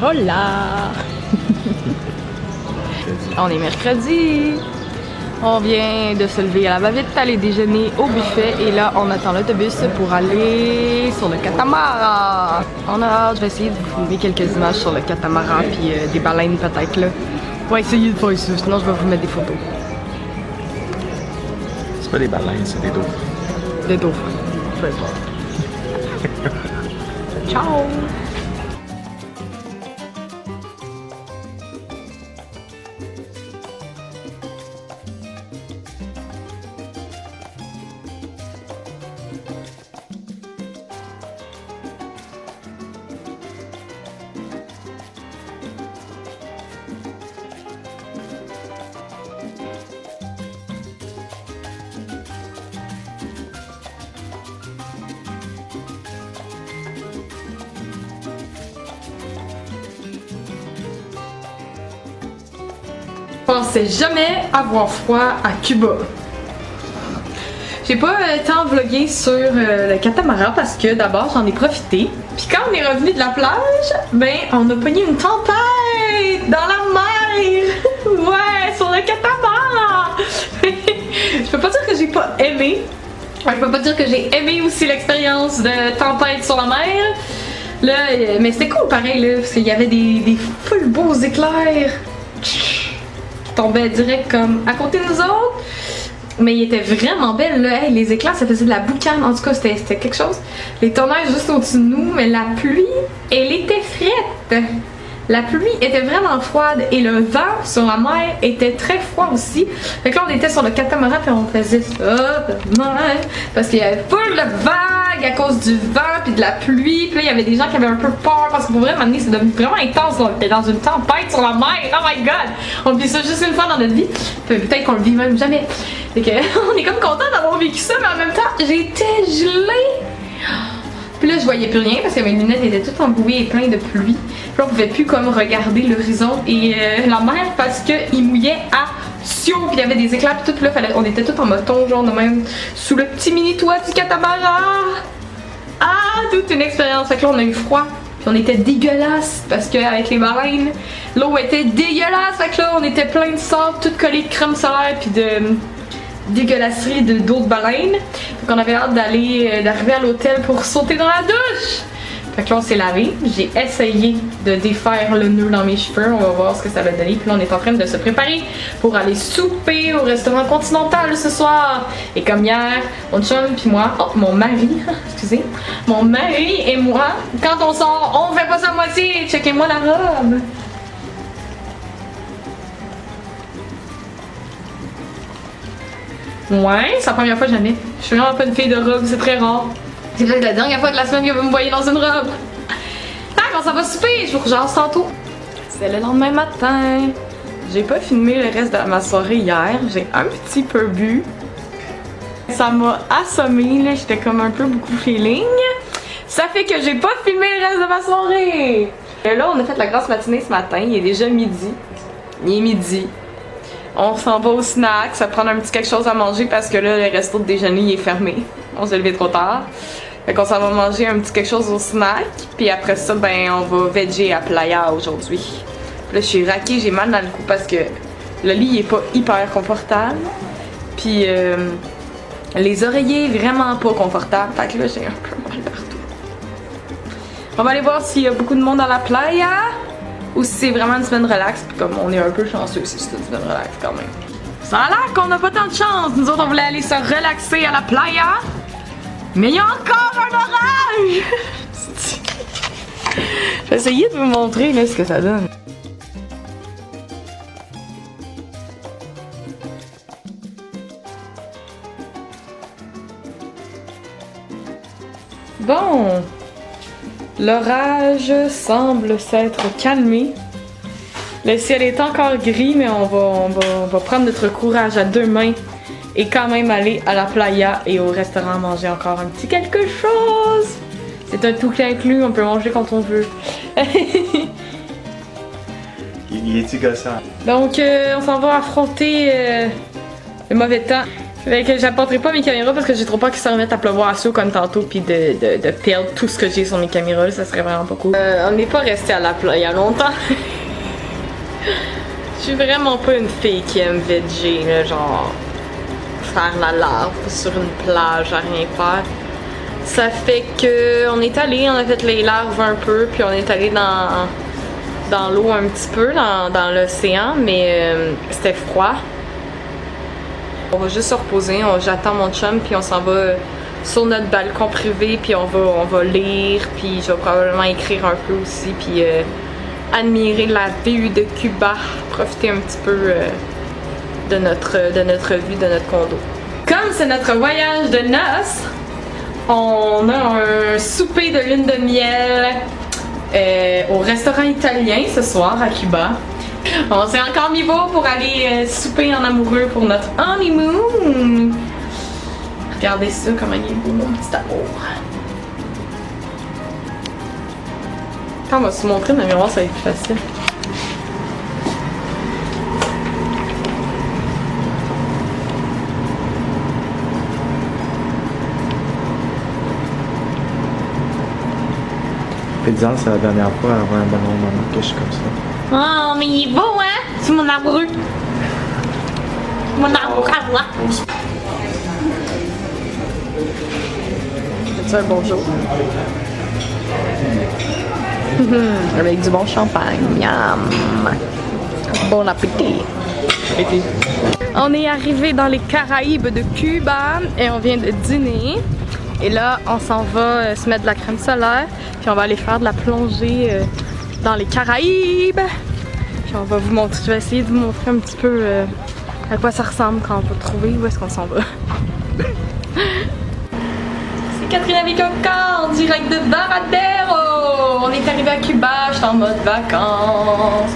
Hola! On est mercredi. On vient de se lever à la va-vite, aller déjeuner au buffet et là on attend l'autobus pour aller sur le catamaran. On a hâte, je vais essayer de vous filmer quelques images sur le catamaran puis des baleines peut-être là. On va essayer de faire ça, sinon je vais vous mettre des photos. C'est pas des baleines, c'est des dauphins. Des dauphins, peu importe. Ciao! Je pensais jamais avoir froid à Cuba. J'ai pas tant vlogué sur le catamaran parce que d'abord j'en ai profité. Puis quand on est revenu de la plage, ben on a pogné une tempête dans la mer. Ouais, sur le catamaran. Je peux pas dire que j'ai pas aimé. Je peux pas dire que j'ai aimé aussi l'expérience de tempête sur la mer. Là, mais c'était cool pareil là, parce qu'il y avait des full beaux éclairs tombait direct comme à côté de nous autres. Mais il était vraiment belle là. Hey, les éclairs ça faisait de la boucane. En tout cas c'était quelque chose. Les tonnerres juste au-dessus de nous. Mais la pluie elle était frette. La pluie était vraiment froide. Et le vent sur la mer était très froid aussi. Fait que là on était sur le catamaran puis on faisait ça de mer. Parce qu'il y avait pas de vagues à cause du vent puis de la pluie. Puis là il y avait des gens qui avaient un peu peur. Parce que pour vrai maintenant c'est devenu vraiment intense. On était dans une tempête sur la mer. Oh my god! On vit ça juste une fois dans notre vie. Peut-être qu'on le vit même jamais. Fait que on est comme content d'avoir vécu ça. Mais en même temps j'étais gelée. Puis là, je voyais plus rien parce que mes lunettes étaient toutes embouées et pleines de pluie. Puis là, on pouvait plus comme regarder l'horizon et la mer parce qu'il mouillait à Sio. Puis il y avait des éclairs puis tout. Puis là, on était tous en moton, genre de même, sous le petit mini toit du catamaran. Ah, toute une expérience. Fait que là, on a eu froid. Puis on était dégueulasse parce qu'avec les baleines, l'eau était dégueulasse. Fait que là, on était plein de sable, tout collé de crème solaire puis de dégueulasserie d'autres baleines. Donc on avait hâte d'arriver à l'hôtel pour sauter dans la douche. Fait que là on s'est lavé. J'ai essayé de défaire le nœud dans mes cheveux. On va voir ce que ça va donner. Puis là on est en train de se préparer pour aller souper au restaurant Continental ce soir. Et comme hier, mon chum puis moi, oh mon mari, excusez, mon mari et moi, quand on sort, on fait pas ça à moitié. Checkez-moi la robe. Ouais, c'est la première fois que j'en ai. Je suis vraiment pas une fille de robe, c'est très rare. C'est peut-être la dernière fois de la semaine que vous me voyez dans une robe. Ah, quand ça va souper, je vous rejase tantôt. C'est le lendemain matin. J'ai pas filmé le reste de ma soirée hier. J'ai un petit peu bu. Ça m'a assommé, là. J'étais comme un peu beaucoup feeling. Ça fait que j'ai pas filmé le reste de ma soirée. Et là, on a fait la grasse matinée ce matin. Il est déjà midi. Il est midi. On s'en va au snack, ça prend un petit quelque chose à manger parce que là, le resto de déjeuner il est fermé. On s'est levé trop tard. Fait qu'on s'en va manger un petit quelque chose au snack. Puis après ça, ben on va veger à Playa aujourd'hui. Puis là, je suis raquée, j'ai mal dans le cou parce que le lit il est pas hyper confortable. Puis les oreillers vraiment pas confortables. Fait que là, j'ai un peu mal partout. On va aller voir s'il y a beaucoup de monde à la Playa. Ou si c'est vraiment une semaine relax, puis comme on est un peu chanceux si c'est une semaine relax quand même. Ça a l'air qu'on n'a pas tant de chance. Nous autres, on voulait aller se relaxer à la playa. Mais il y a encore un orage! Je vais essayer de vous montrer là, ce que ça donne. Bon. L'orage semble s'être calmé. Le ciel est encore gris, mais on va prendre notre courage à deux mains et quand même aller à la playa et au restaurant manger encore un petit quelque chose. C'est un tout inclus, on peut manger quand on veut. Il est gossant. Donc, on s'en va affronter le mauvais temps. Fait que j'apporterai pas mes caméras parce que j'ai trop peur qu'ils se remettent à pleuvoir à chaud comme tantôt puis de perdre tout ce que j'ai sur mes caméras, ça serait vraiment pas cool. On n'est pas resté à la plage il y a longtemps. Je suis vraiment pas une fille qui aime veger, là, genre faire la larve sur une plage à rien faire. Ça fait que on est allé, on a fait les larves un peu, puis on est allé dans l'eau un petit peu, dans l'océan, mais c'était froid. On va juste se reposer, j'attends mon chum, puis on s'en va sur notre balcon privé, puis on va lire, puis je vais probablement écrire un peu aussi, puis admirer la vue de Cuba, profiter un petit peu de notre vue, de notre condo. Comme c'est notre voyage de noces, on a un souper de lune de miel au restaurant italien ce soir à Cuba. On s'est encore mis beau pour aller souper en amoureux pour notre honeymoon. Regardez ça, comment il est beau, mon petit amour. Quand on va se montrer dans le miroir, ça va être plus facile. Pizza, c'est la dernière fois avant un bon moment que je suis comme ça. Oh, mais il est beau, hein? C'est mon amoureux. Mon amour à moi. C'est un bonjour. Avec du bon champagne. Miam. Bon appétit. Appétit. On est arrivé dans les Caraïbes de Cuba et on vient de dîner. Et là, on s'en va se mettre de la crème solaire. Puis on va aller faire de la plongée dans les Caraïbes. Puis on va vous montrer, je vais essayer de vous montrer un petit peu à quoi ça ressemble quand on va trouver où est-ce qu'on s'en va. C'est Catherine avec un corps, direct de Varadero. On est arrivé à Cuba, je suis en mode vacances.